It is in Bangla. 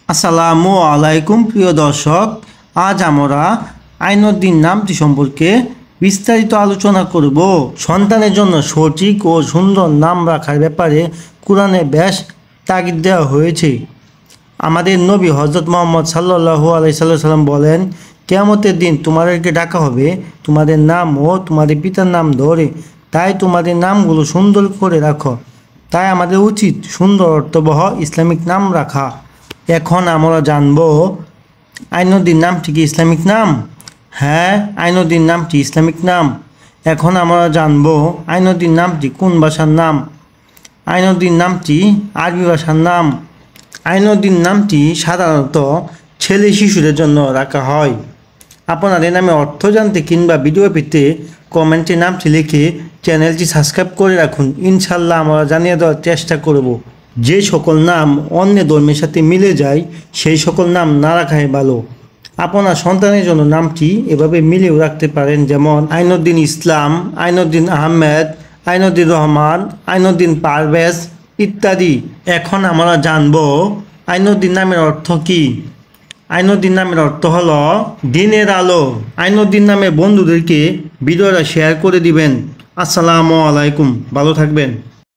আসসালামু আলাইকুম প্রিয় দর্শক, আজ আমরা আইনউদ্দিন নামটি সম্পর্কে বিস্তারিত আলোচনা করব। সন্তানের জন্য সঠিক ও সুন্দর নাম রাখার ব্যাপারে কোরআনে বেশ তাগিদ দেওয়া হয়েছে। আমাদের নবী হজরত মুহাম্মদ সাল্লাল্লাহু আলাইহি সাল্লাম বলেন, কিয়ামতের দিন তোমাদেরকে ডাকা হবে তোমাদের নাম ও তোমাদের পিতার নাম ধরে, তাই তোমাদের নামগুলো সুন্দর করে রাখো। তাই আমাদের উচিত সুন্দর অর্থবহ ইসলামিক নাম রাখা। এখন আমরা জানব আইনউদ্দিন নামটি কি ইসলামিক নাম? হ্যাঁ, আইনউদ্দিন নামটি ইসলামিক নাম। এখন আমরা জানব আইনউদ্দিন নামটি কোন ভাষার নাম। আইনউদ্দিন নামটি আরবি ভাষার নাম। আইনউদ্দিন নামটি সাধারণত ছেলে শিশুদের জন্য রাখা হয়। আপনাদের নামে অর্থ জানতে কিংবা ভিডিও পেতে কমেন্টে নামটি লিখে চ্যানেলটি সাবস্ক্রাইব করে রাখুন। ইনশাল্লাহ আমরা জানিয়ে দেওয়ার চেষ্টা করব। যে সকল নাম অন্য ধর্মের সাথে মিলে যায় সেই সকল নাম না রাখাই ভালো। আপনার সন্তানের জন্য নামটি এভাবে মিলেও রাখতে পারেন, যেমন আইনউদ্দিন ইসলাম, আইনউদ্দিন আহমেদ, আইনউদ্দিন রহমান, আইনউদ্দিন পারভেজ ইত্যাদি। এখন আমরা জানব আইনউদ্দিন নামের অর্থ কী। আইনউদ্দিন নামের অর্থ হলো দিনের আলো। আইনউদ্দিন নামের বন্ধুদেরকে ভিডিওটা শেয়ার করে দিবেন। আসসালামু আলাইকুম, ভালো থাকবেন।